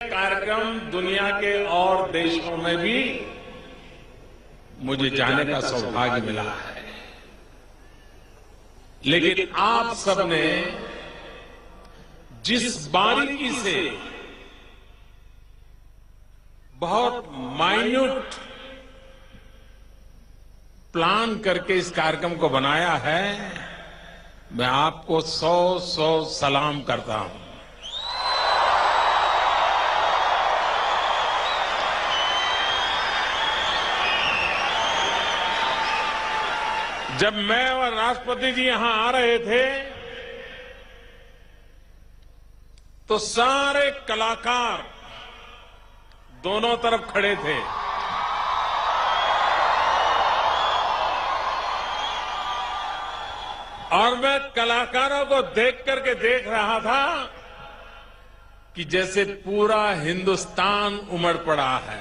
कार्यक्रम दुनिया के और देशों में भी मुझे जाने का सौभाग्य मिला है, लेकिन आप सबने जिस बारीकी से बहुत माइन्यूट प्लान करके इस कार्यक्रम को बनाया है, मैं आपको सौ सलाम करता हूं। जब मैं और राष्ट्रपति जी यहां आ रहे थे तो सारे कलाकार दोनों तरफ खड़े थे। और मैं कलाकारों को देख करके देख रहा था कि जैसे पूरा हिंदुस्तान उमड़ पड़ा है।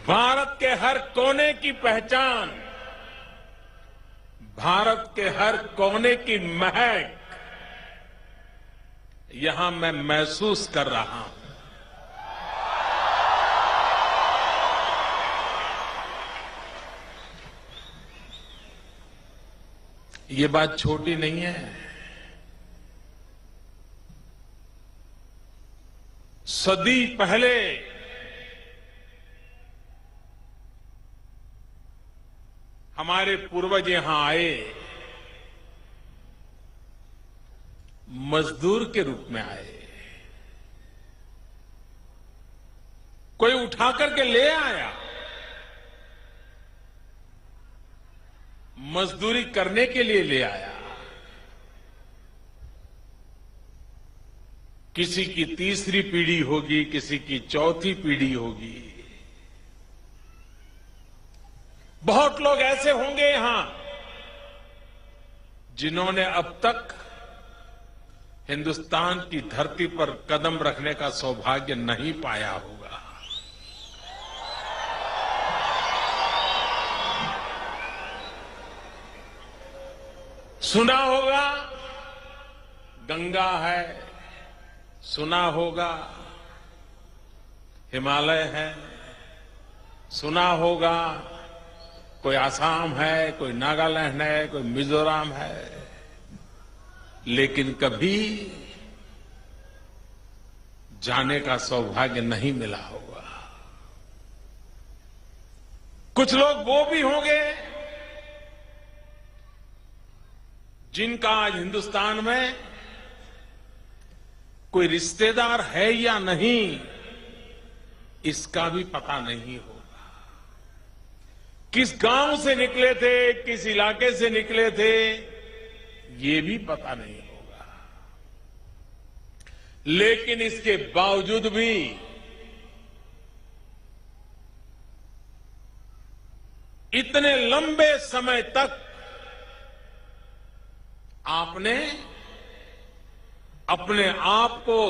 भारत के हर कोने की पहचान, भारत के हर कोने की महक यहां मैं महसूस कर रहा हूं। ये बात छोटी नहीं है। सदी पहले हमारे पूर्वज यहां आए, मजदूर के रूप में आए। कोई उठा करके ले आया, मजदूरी करने के लिए ले आया। किसी की तीसरी पीढ़ी होगी, किसी की चौथी पीढ़ी होगी। बहुत लोग ऐसे होंगे यहां जिन्होंने अब तक हिंदुस्तान की धरती पर कदम रखने का सौभाग्य नहीं पाया होगा। सुना होगा गंगा है, सुना होगा हिमालय है, सुना होगा कोई आसाम है, कोई नागालैंड है, कोई मिजोरम है, लेकिन कभी जाने का सौभाग्य नहीं मिला होगा। कुछ लोग वो भी होंगे जिनका आज हिंदुस्तान में कोई रिश्तेदार है या नहीं, इसका भी पता नहीं होगा। किस गांव से निकले थे, किस इलाके से निकले थे, ये भी पता नहीं होगा। लेकिन इसके बावजूद भी इतने लंबे समय तक आपने अपने आप को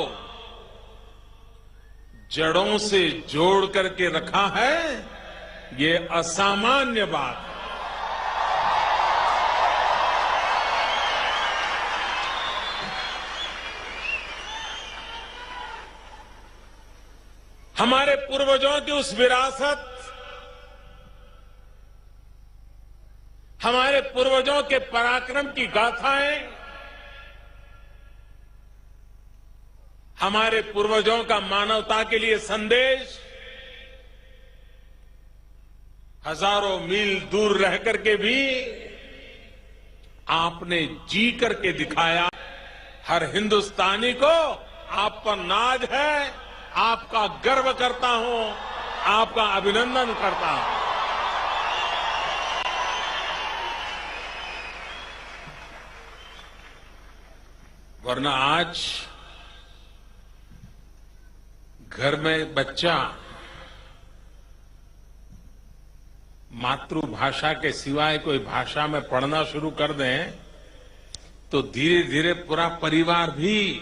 जड़ों से जोड़ करके रखा है, ये असामान्य बात है। हमारे पूर्वजों की उस विरासत, हमारे पूर्वजों के पराक्रम की गाथाएं, हमारे पूर्वजों का मानवता के लिए संदेश हजारों मील दूर रह करके भी आपने जी करके दिखाया। हर हिंदुस्तानी को आप पर नाज है, आपका गर्व करता हूं, आपका अभिनंदन करता हूं। वरना आज घर में बच्चा मातृभाषा के सिवाय कोई भाषा में पढ़ना शुरू कर दें तो धीरे धीरे पूरा परिवार भी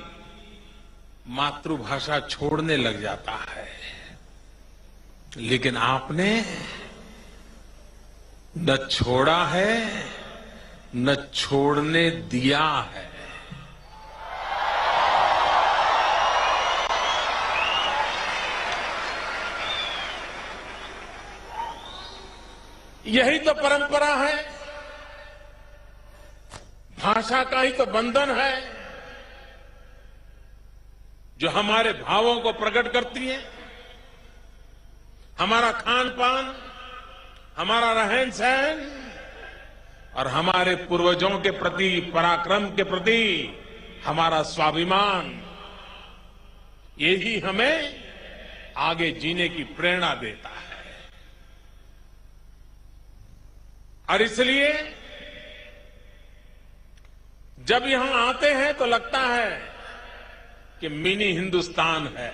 मातृभाषा छोड़ने लग जाता है। लेकिन आपने न छोड़ा है न छोड़ने दिया है। यही तो परंपरा है, भाषा का ही तो बंधन है जो हमारे भावों को प्रकट करती है। हमारा खान पान, हमारा रहन सहन और हमारे पूर्वजों के प्रति, पराक्रम के प्रति हमारा स्वाभिमान, यही हमें आगे जीने की प्रेरणा देता है। और इसलिए जब यहां आते हैं तो लगता है कि मिनी हिंदुस्तान है।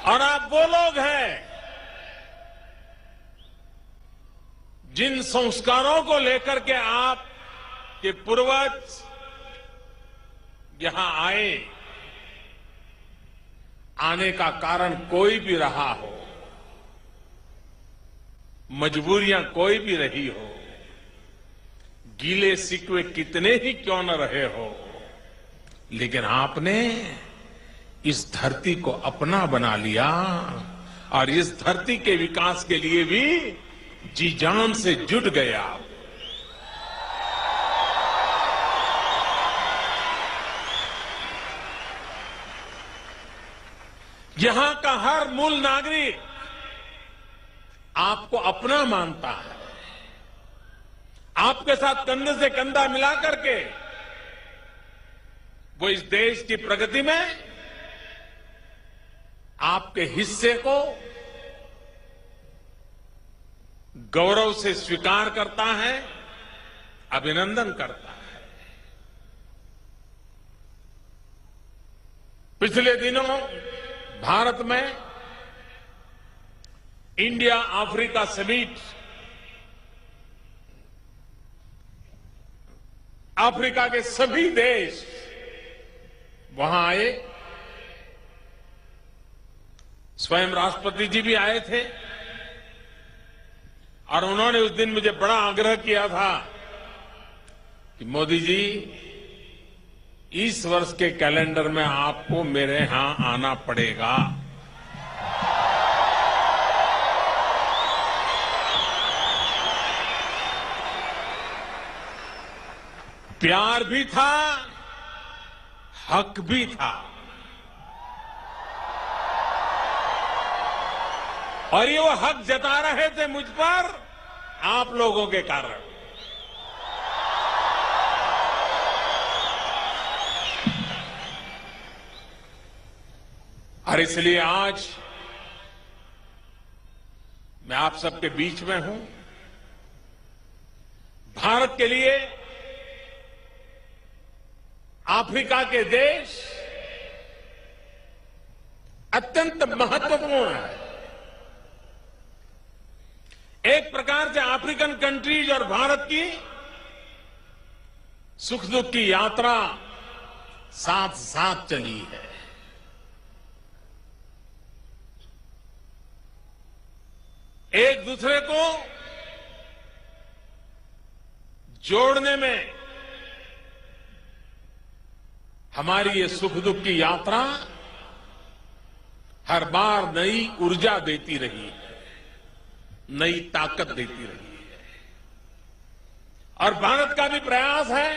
और आप वो लोग हैं जिन संस्कारों को लेकर के आप के पूर्वज यहां आए, आने का कारण कोई भी रहा हो, मजबूरियां कोई भी रही हो, गीले शिकवे कितने ही क्यों न रहे हो, लेकिन आपने इस धरती को अपना बना लिया और इस धरती के विकास के लिए भी जी जान से जुट गया। यहां का हर मूल नागरिक आपको अपना मानता है। आपके साथ कंधे से कंधा मिलाकर के वो इस देश की प्रगति में आपके हिस्से को गौरव से स्वीकार करता है, अभिनंदन करता है। पिछले दिनों भारत में इंडिया अफ्रीका समिट, अफ्रीका के सभी देश वहां आए, स्वयं राष्ट्रपति जी भी आए थे और उन्होंने उस दिन मुझे बड़ा आग्रह किया था कि मोदी जी, इस वर्ष के कैलेंडर में आपको मेरे यहां आना पड़ेगा। प्यार भी था, हक भी था। और ये वो हक जता रहे थे मुझ पर आप लोगों के कारण। और इसलिए आज मैं आप सबके बीच में हूं। भारत के लिए अफ्रीका के देश अत्यंत महत्वपूर्ण है। एक प्रकार से अफ्रीकन कंट्रीज और भारत की सुख दुख की यात्रा साथ साथ चली है। एक दूसरे को जोड़ने में हमारी ये सुख दुख की यात्रा हर बार नई ऊर्जा देती रही है, नई ताकत देती रही है। और भारत का भी प्रयास है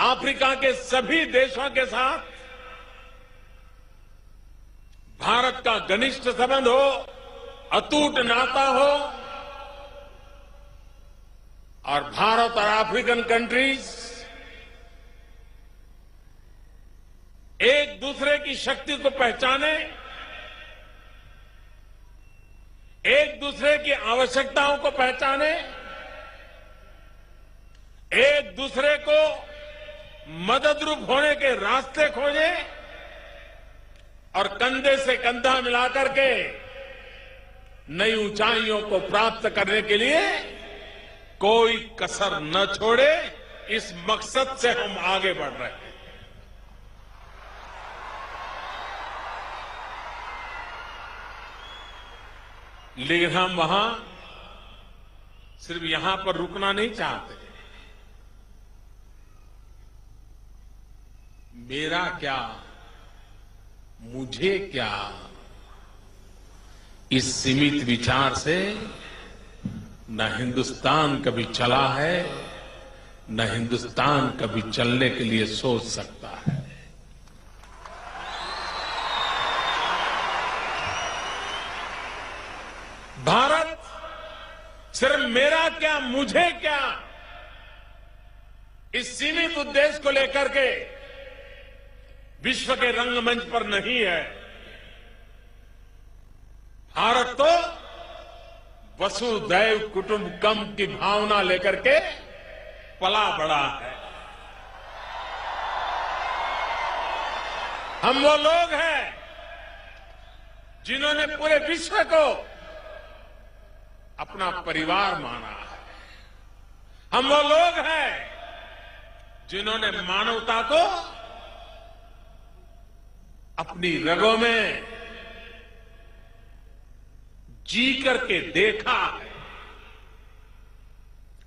अफ्रीका के सभी देशों के साथ भारत का घनिष्ठ संबंध हो, अटूट नाता हो और भारत और अफ्रीकन कंट्रीज एक दूसरे की शक्ति को पहचाने, एक दूसरे की आवश्यकताओं को पहचाने, एक दूसरे को मददरूप होने के रास्ते खोजे और कंधे से कंधा मिलाकर के नई ऊंचाइयों को प्राप्त करने के लिए कोई कसर न छोड़े, इस मकसद से हम आगे बढ़ रहे हैं। लेकिन हम वहां सिर्फ यहां पर रुकना नहीं चाहते। मेरा क्या, मुझे क्या, इस सीमित विचार से न हिंदुस्तान कभी चला है, न हिंदुस्तान कभी चलने के लिए सोच सकता है। भारत सिर्फ मेरा क्या, मुझे क्या, इस सीमित उद्देश्य को लेकर के विश्व के रंगमंच पर नहीं है। भारत तो वसुधैव कुटुंबकम की भावना लेकर के पला बड़ा है। हम वो लोग हैं जिन्होंने पूरे विश्व को अपना परिवार माना है। हम वो लोग हैं जिन्होंने मानवता को अपनी रगों में जी करके देखा है।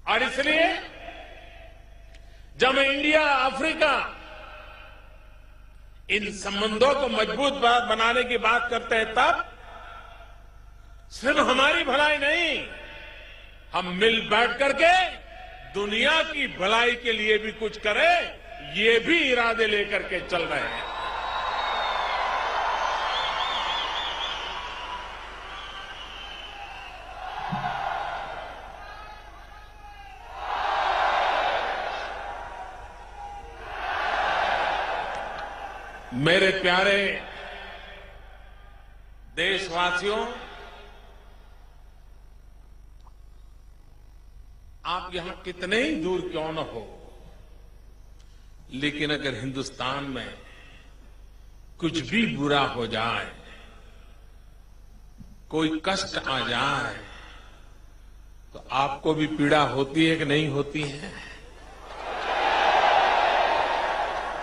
और इसलिए जब इंडिया अफ्रीका इन संबंधों को मजबूत बनाने की बात करते हैं, तब सिर्फ हमारी भलाई नहीं, हम मिल बैठ करके दुनिया की भलाई के लिए भी कुछ करें, ये भी इरादे लेकर के चल रहे हैं। मेरे प्यारे देशवासियों, आप यहां कितने ही दूर क्यों न हो, लेकिन अगर हिंदुस्तान में कुछ भी बुरा हो जाए, कोई कष्ट आ जाए, तो आपको भी पीड़ा होती है कि नहीं होती है?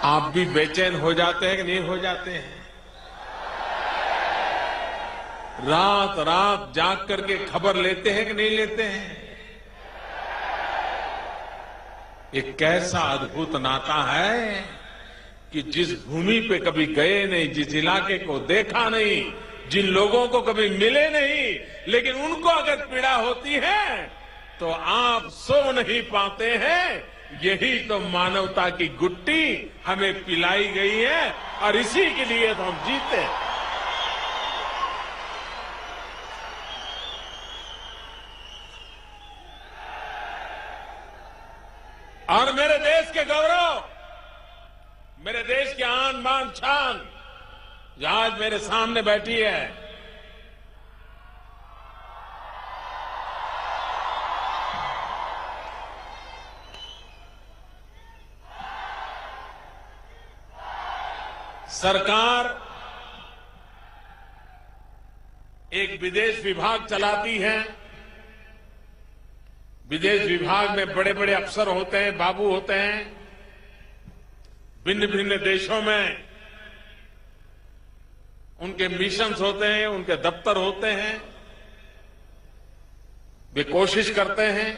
आप भी बेचैन हो जाते हैं कि नहीं हो जाते हैं? रात रात जाग करके खबर लेते हैं कि नहीं लेते हैं? एक कैसा अद्भुत नाता है कि जिस भूमि पे कभी गए नहीं, जिस इलाके को देखा नहीं, जिन लोगों को कभी मिले नहीं, लेकिन उनको अगर पीड़ा होती है तो आप सो नहीं पाते हैं। यही तो मानवता की गुट्टी हमें पिलाई गई है और इसी के लिए तो हम जीते हैं। और मेरे देश के गौरव, मेरे देश की आन बान शान जो आज मेरे सामने बैठी है, सरकार एक विदेश विभाग चलाती है। विदेश विभाग में बड़े बड़े अफसर होते हैं, बाबू होते हैं। भिन्न भिन्न देशों में उनके मिशंस होते हैं, उनके दफ्तर होते हैं। वे कोशिश करते हैं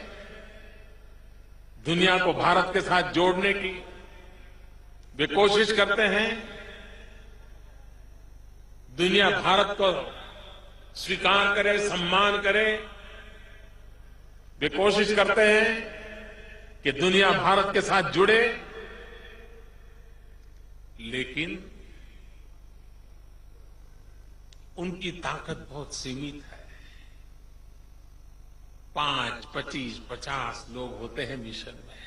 दुनिया को भारत के साथ जोड़ने की। वे कोशिश करते हैं दुनिया भारत को स्वीकार करे, सम्मान करे। वे कोशिश करते हैं कि दुनिया भारत के साथ जुड़े, लेकिन उनकी ताकत बहुत सीमित है। 5, 25, 50 लोग होते हैं मिशन में।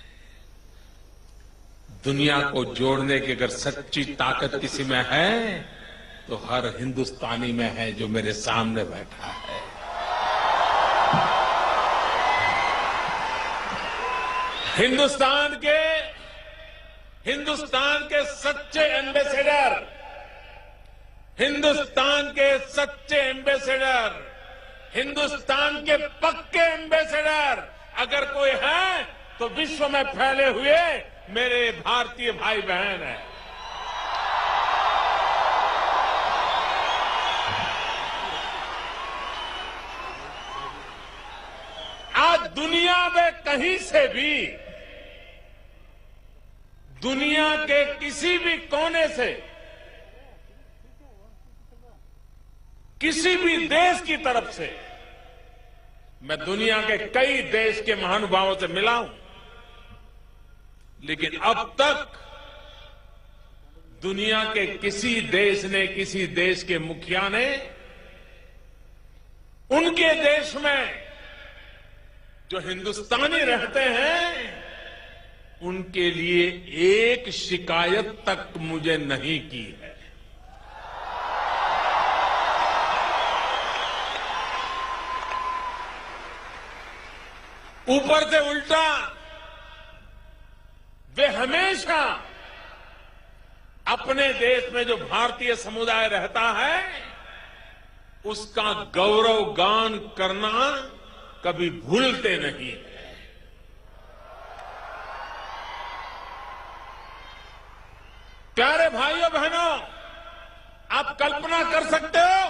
दुनिया को जोड़ने की अगर सच्ची ताकत किसी में है तो हर हिंदुस्तानी में है जो मेरे सामने बैठा है। हिंदुस्तान के सच्चे एम्बेसडर, हिंदुस्तान के सच्चे एम्बेसडर, हिंदुस्तान के पक्के एम्बेसडर अगर कोई है तो विश्व में फैले हुए मेरे भारतीय भाई बहन हैं। दुनिया में कहीं से भी, दुनिया के किसी भी कोने से, किसी भी देश की तरफ से, मैं दुनिया के कई देश के महानुभावों से मिला हूं, लेकिन अब तक दुनिया के किसी देश ने, किसी देश के मुखिया ने उनके देश में जो हिंदुस्तानी रहते हैं उनके लिए एक शिकायत तक मुझे नहीं की है। ऊपर से उल्टा वे हमेशा अपने देश में जो भारतीय समुदाय रहता है उसका गौरव गान करना कभी भूलते नहीं है। प्यारे भाइयों बहनों, आप कल्पना कर सकते हो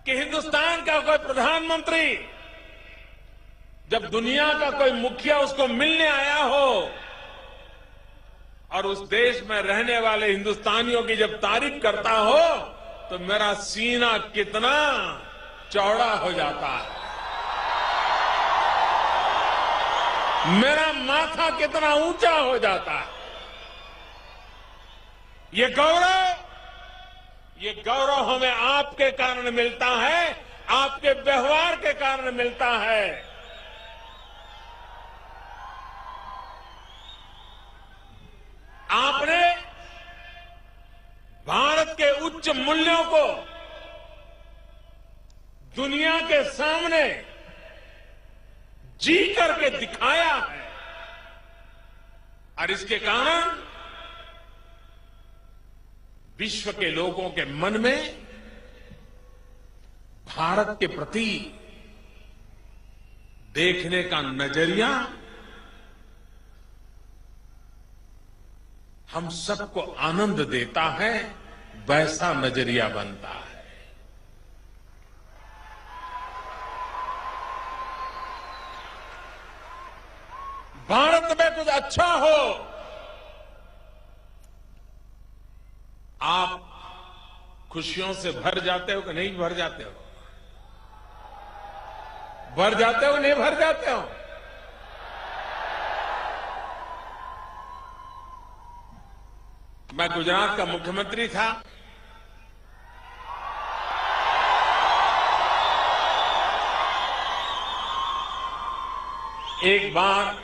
कि हिंदुस्तान का कोई प्रधानमंत्री जब दुनिया का कोई मुखिया उसको मिलने आया हो और उस देश में रहने वाले हिंदुस्तानियों की जब तारीफ करता हो तो मेरा सीना कितना चौड़ा हो जाता है, मेरा माथा कितना ऊंचा हो जाता है। ये गौरव हमें आपके कारण मिलता है, आपके व्यवहार के कारण मिलता है। आपने भारत के उच्च मूल्यों को दुनिया के सामने जी करके दिखाया है और इसके कारण विश्व के लोगों के मन में भारत के प्रति देखने का नजरिया हम सबको आनंद देता है, वैसा नजरिया बनता है। भारत में कुछ अच्छा हो, आप खुशियों से भर जाते हो कि नहीं भर जाते हो? भर जाते हो नहीं भर जाते हो? मैं गुजरात का मुख्यमंत्री था। एक बार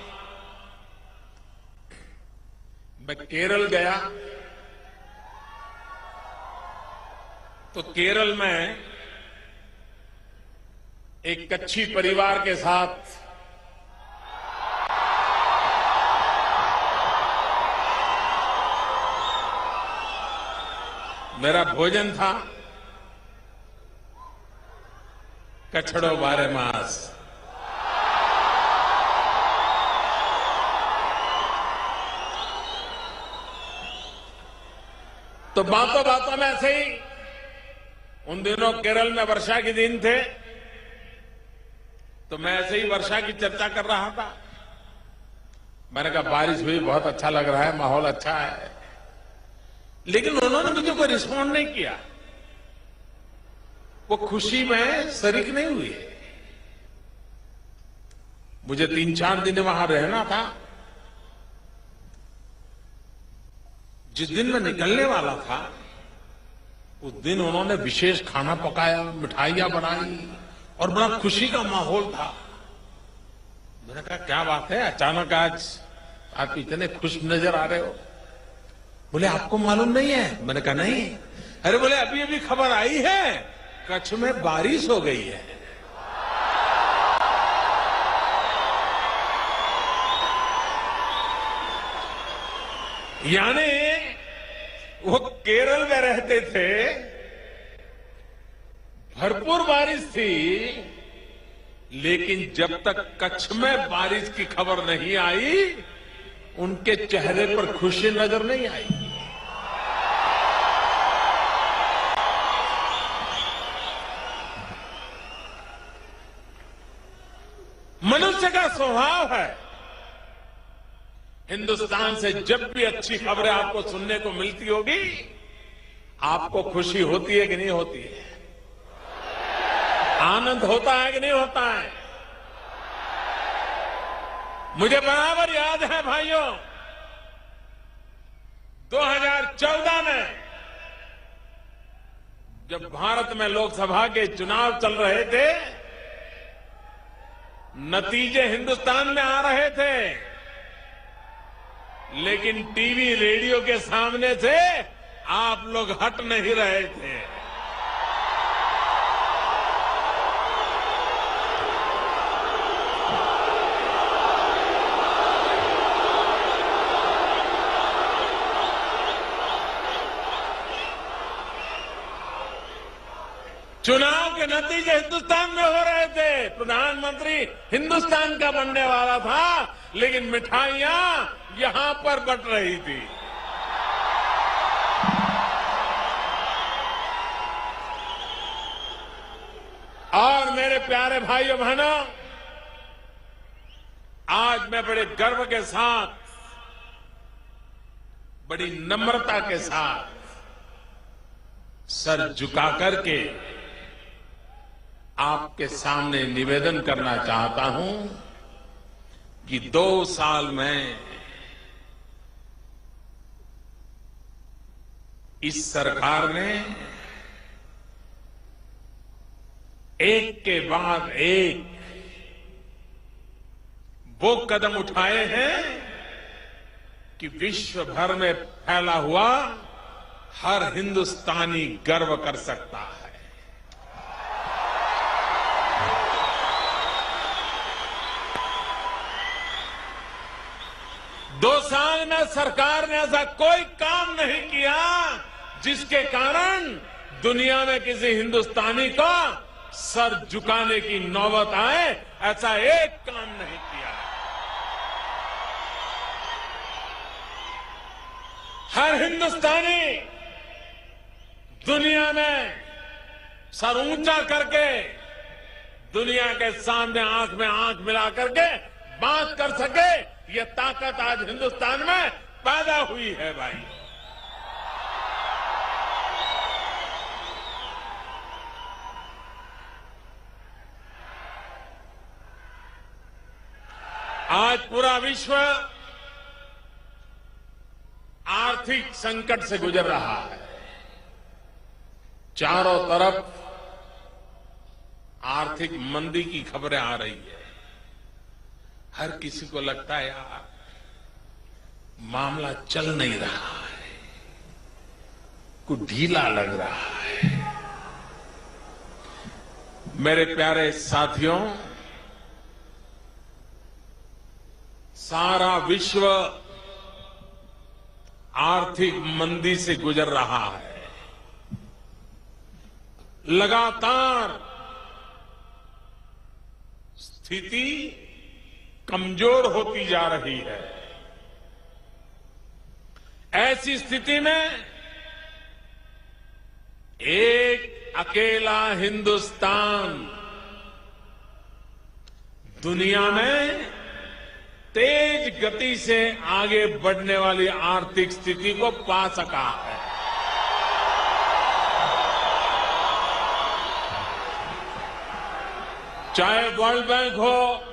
मैं केरल गया तो केरल में एक कच्छी परिवार के साथ मेरा भोजन था कछड़ो बारे मास। तो बातों बातों में ऐसे ही, उन दिनों केरल में वर्षा के दिन थे तो मैं ऐसे ही वर्षा की चर्चा कर रहा था। मैंने कहा बारिश हुई, बहुत अच्छा लग रहा है, माहौल अच्छा है, लेकिन उन्होंने मुझे कोई रिस्पॉन्ड नहीं किया, वो खुशी में शरीक नहीं हुई। मुझे 3-4 दिन वहां रहना था। जिस दिन मैं निकलने वाला था उस दिन उन्होंने विशेष खाना पकाया, मिठाइयां बनाई और बड़ा खुशी का माहौल था। मैंने कहा क्या बात है, अचानक आज आप इतने खुश नजर आ रहे हो? बोले आपको मालूम नहीं है? मैंने कहा नहीं। अरे बोले अभी अभी खबर आई है कच्छ में बारिश हो गई है। यानी वो केरल में रहते थे, भरपूर बारिश थी, लेकिन जब तक कच्छ में बारिश की खबर नहीं आई उनके चेहरे पर खुशी नजर नहीं आई। मनुष्य का स्वभाव है। हिंदुस्तान से जब भी अच्छी खबरें आपको सुनने को मिलती होगी, आपको खुशी होती है कि नहीं होती है? आनंद होता है कि नहीं होता है? मुझे बराबर याद है भाइयों, 2014 में जब भारत में लोकसभा के चुनाव चल रहे थे, नतीजे हिंदुस्तान में आ रहे थे, लेकिन टीवी रेडियो के सामने से आप लोग हट नहीं रहे थे। चुनाव के नतीजे हिंदुस्तान में हो रहे थे, प्रधानमंत्री हिंदुस्तान का बनने वाला था, लेकिन मिठाइयां यहां पर बंट रही थी। और मेरे प्यारे भाइयों बहनों, आज मैं बड़े गर्व के साथ, बड़ी नम्रता के साथ सर झुका करके आपके सामने निवेदन करना चाहता हूं कि 2 साल में इस सरकार ने एक के बाद एक वो कदम उठाए हैं कि विश्व भर में फैला हुआ हर हिंदुस्तानी गर्व कर सकता है। 2 साल में सरकार ने ऐसा कोई काम नहीं किया जिसके कारण दुनिया में किसी हिंदुस्तानी को सर झुकाने की नौबत आए, ऐसा एक काम नहीं किया। हर हिंदुस्तानी दुनिया में सर ऊंचा करके दुनिया के सामने आंख में आंख मिला करके बात कर सके, ये ताकत आज हिंदुस्तान में पैदा हुई है भाई। आज पूरा विश्व आर्थिक संकट से गुजर रहा है। चारों तरफ आर्थिक मंदी की खबरें आ रही है। हर किसी को लगता है यार मामला चल नहीं रहा है, कुछ ढीला लग रहा है। मेरे प्यारे साथियों, सारा विश्व आर्थिक मंदी से गुजर रहा है। लगातार स्थिति कमजोर होती जा रही है। ऐसी स्थिति में एक अकेला हिंदुस्तान दुनिया में तेज गति से आगे बढ़ने वाली आर्थिक स्थिति को पा सका है। चाहे वर्ल्ड बैंक हो,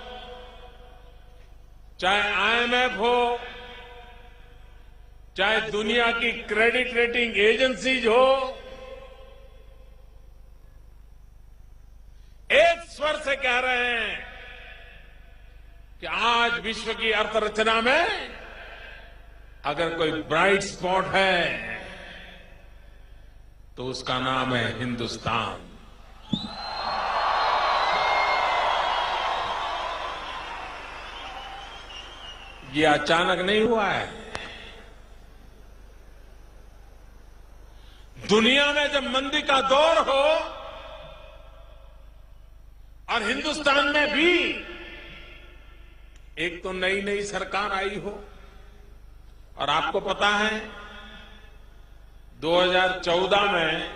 चाहे आईएमएफ हो, चाहे दुनिया की क्रेडिट रेटिंग एजेंसीज हो, एक स्वर से कह रहे हैं कि आज विश्व की अर्थरचना में अगर कोई ब्राइट स्पॉट है तो उसका नाम है हिंदुस्तान। ये अचानक नहीं हुआ है। दुनिया में जब मंदी का दौर हो और हिंदुस्तान में भी एक तो नई नई सरकार आई हो, और आपको पता है 2014 में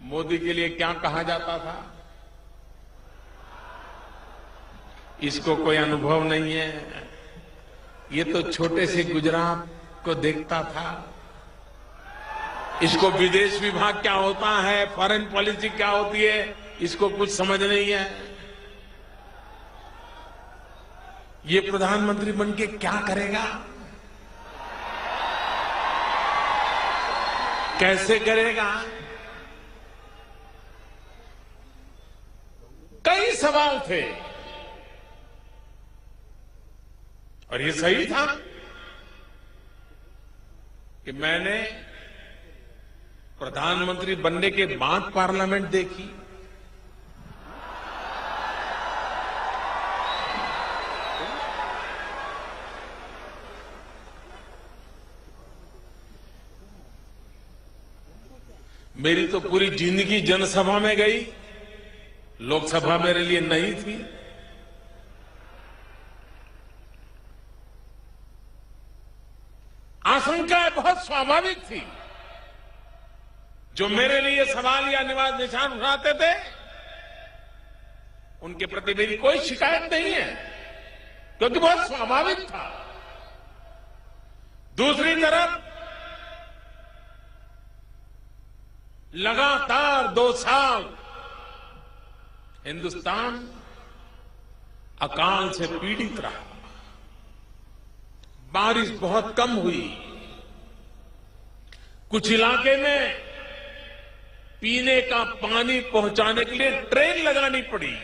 मोदी के लिए क्या कहा जाता था? इसको कोई अनुभव नहीं है। ये तो छोटे से गुजरात को देखता था। इसको विदेश विभाग क्या होता है, फॉरेन पॉलिसी क्या होती है, इसको कुछ समझ नहीं है। ये प्रधानमंत्री बनके क्या करेगा, कैसे करेगा? कई सवाल थे और ये सही था कि मैंने प्रधानमंत्री बनने के बाद पार्लियामेंट देखी। मेरी तो पूरी जिंदगी जनसभा में गई, लोकसभा मेरे लिए नहीं थी। आशंकाएं बहुत स्वाभाविक थी। जो मेरे लिए सवाल या निशान उठाते थे, उनके प्रति मेरी कोई शिकायत नहीं है, क्योंकि बहुत स्वाभाविक था। दूसरी तरफ लगातार 2 साल हिंदुस्तान अकाल से पीड़ित रहा। बारिश बहुत कम हुई। कुछ इलाके में पीने का पानी पहुंचाने के लिए ट्रेन लगानी पड़ी।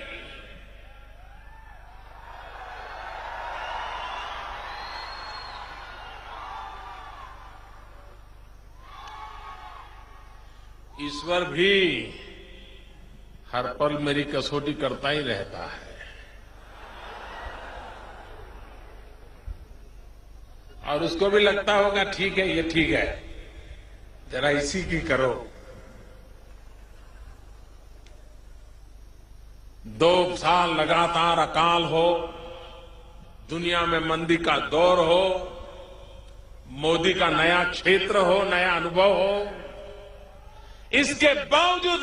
ईश्वर भी हर पल मेरी कसौटी करता ही रहता है। और उसको भी लगता होगा ठीक है, ये ठीक है, जरा इसी की करो। 2 साल लगातार अकाल हो, दुनिया में मंदी का दौर हो, मोदी का नया क्षेत्र हो, नया अनुभव हो, इसके बावजूद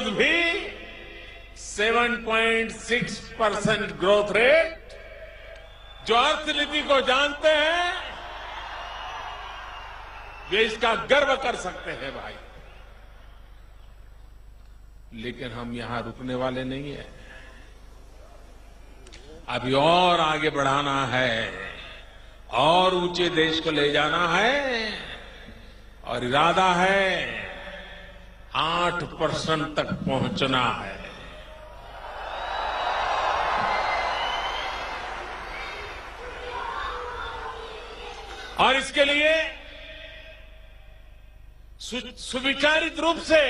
भी 7.6% ग्रोथ रेट, जो अर्थनीति को जानते हैं वे इसका गर्व कर सकते हैं भाई। लेकिन हम यहां रुकने वाले नहीं हैं। अभी और आगे बढ़ाना है, और ऊंचे देश को ले जाना है, और इरादा है 8% तक पहुंचना है। और इसके लिए सुविचारित रूप से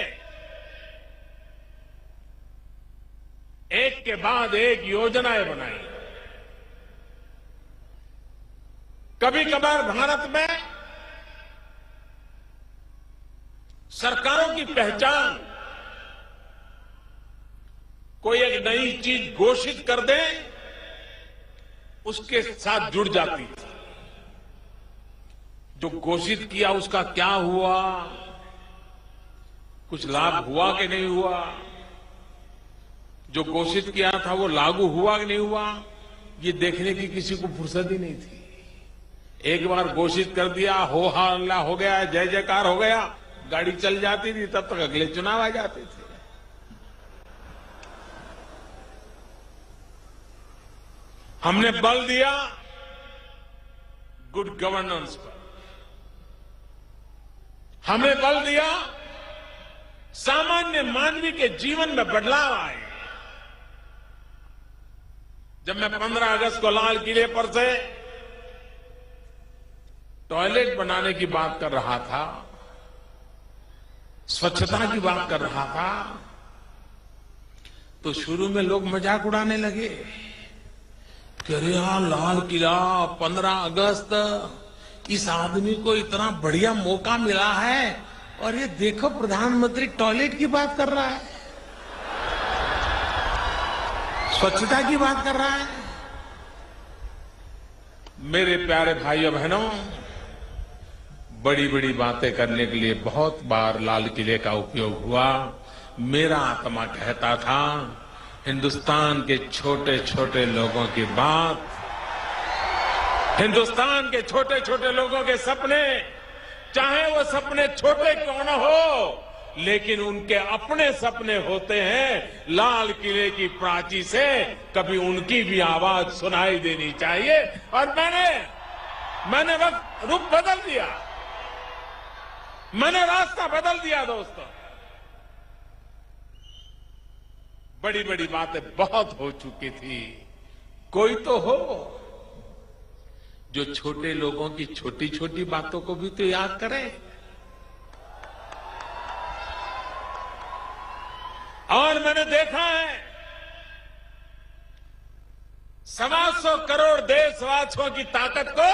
एक के बाद एक योजनाएं बनाई। कभी कभार भारत में सरकारों की पहचान कोई एक नई चीज घोषित कर दे, उसके साथ जुड़ जाती थी। जो घोषित किया उसका क्या हुआ, कुछ लाभ हुआ कि नहीं हुआ, जो घोषित किया था वो लागू हुआ कि नहीं हुआ, ये देखने की किसी को फुर्सत ही नहीं थी। एक बार घोषित कर दिया, हो हल्ला हो गया, जय जयकार हो गया, गाड़ी चल जाती थी, तब तक अगले चुनाव आ जाते थे। हमने बल दिया गुड गवर्नेंस पर, हमने बल दिया सामान्य मानवी के जीवन में बदलाव आए। जब मैं 15 अगस्त को लाल किले पर से टॉयलेट बनाने की बात कर रहा था, स्वच्छता की बात कर रहा था, तो शुरू में लोग मजाक उड़ाने लगे कि अरे यार, लाल किला, 15 अगस्त, इस आदमी को इतना बढ़िया मौका मिला है और ये देखो प्रधानमंत्री टॉयलेट की बात कर रहा है, स्वच्छता की बात कर रहा है। मेरे प्यारे भाइयों बहनों, बड़ी बड़ी बातें करने के लिए बहुत बार लाल किले का उपयोग हुआ। मेरा आत्मा कहता था हिंदुस्तान के छोटे छोटे लोगों की बात, हिंदुस्तान के छोटे छोटे लोगों के सपने, चाहे वो सपने छोटे क्यों न हो, लेकिन उनके अपने सपने होते हैं। लाल किले की प्राची से कभी उनकी भी आवाज सुनाई देनी चाहिए। और मैंने वक्त रुख बदल दिया, मैंने रास्ता बदल दिया दोस्तों। बड़ी बड़ी बातें बहुत हो चुकी थी, कोई तो हो जो छोटे लोगों की छोटी छोटी बातों को भी तो याद करे। और मैंने देखा है 125 करोड़ देशवासियों की ताकत को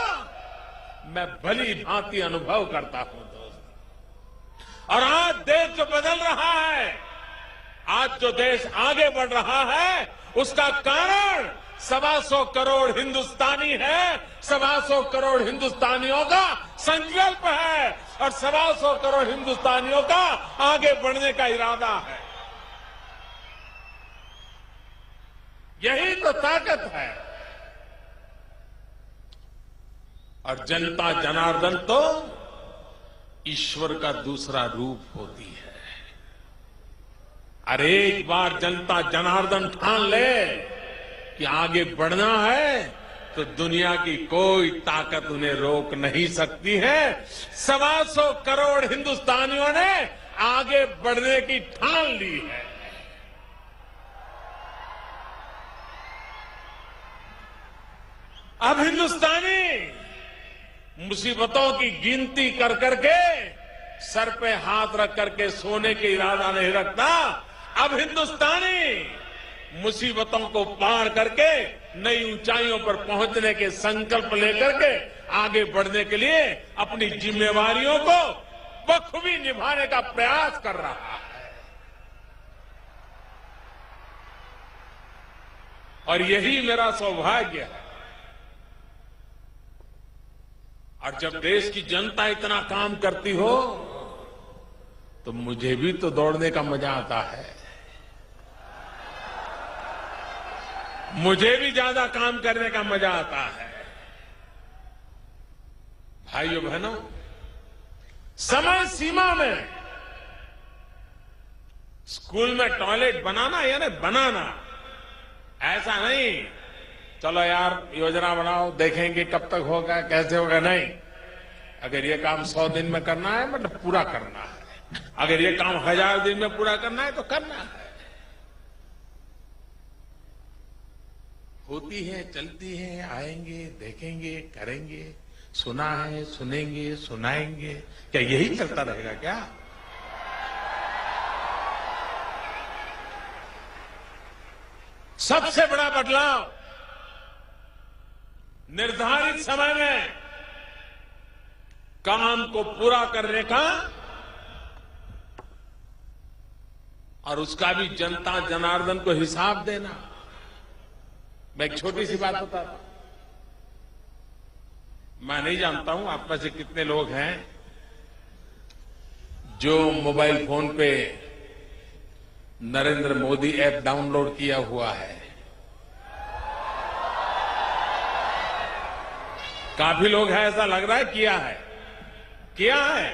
मैं भली भांति अनुभव करता हूं दोस्त। और आज देश जो बदल रहा है, आज जो देश आगे बढ़ रहा है, उसका कारण 125 करोड़ हिंदुस्तानी है, 125 करोड़ हिंदुस्तानियों का संकल्प है और 125 करोड़ हिंदुस्तानियों का आगे बढ़ने का इरादा है। यही तो ताकत है। और जनता जनार्दन तो ईश्वर का दूसरा रूप होती है। अरे एक बार जनता जनार्दन ठान ले कि आगे बढ़ना है तो दुनिया की कोई ताकत उन्हें रोक नहीं सकती है। 125 करोड़ हिंदुस्तानियों ने आगे बढ़ने की ठान ली है। अब हिंदुस्तानी मुसीबतों की गिनती कर करके सर पे हाथ रख करके सोने के इरादा नहीं रखता। अब हिंदुस्तानी मुसीबतों को पार करके नई ऊंचाइयों पर पहुंचने के संकल्प लेकर के आगे बढ़ने के लिए अपनी जिम्मेवारियों को बखूबी निभाने का प्रयास कर रहा है। और यही मेरा सौभाग्य है। और जब देश की जनता इतना काम करती हो तो मुझे भी तो दौड़ने का मजा आता है, मुझे भी ज्यादा काम करने का मजा आता है। भाइयों बहनों, समय सीमा में स्कूल में टॉयलेट बनाना यानी बनाना, ऐसा नहीं चलो यार योजना बनाओ देखेंगे कब तक होगा कैसे होगा, नहीं। अगर ये काम 100 दिन में करना है मतलब पूरा करना है, अगर ये काम 1000 दिन में पूरा करना है तो करना है। होती है, चलती है, आएंगे, देखेंगे, करेंगे, सुना है, सुनेंगे, सुनाएंगे, क्या यही चलता रहेगा क्या? सबसे बड़ा बदलाव निर्धारित समय में काम को पूरा करने का और उसका भी जनता जनार्दन को हिसाब देना। मैं एक छोटी सी बात बताता हूं। मैं नहीं जानता हूं आप में से कितने लोग हैं जो मोबाइल फोन पे नरेंद्र मोदी ऐप डाउनलोड किया हुआ है। काफी लोग हैं, ऐसा लग रहा है किया है।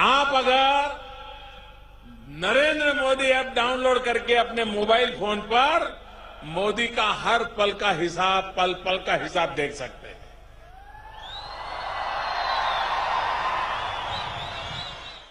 आप अगर नरेंद्र मोदी ऐप डाउनलोड करके अपने मोबाइल फोन पर मोदी का हर पल का हिसाब, पल पल का हिसाब देख सकते हैं।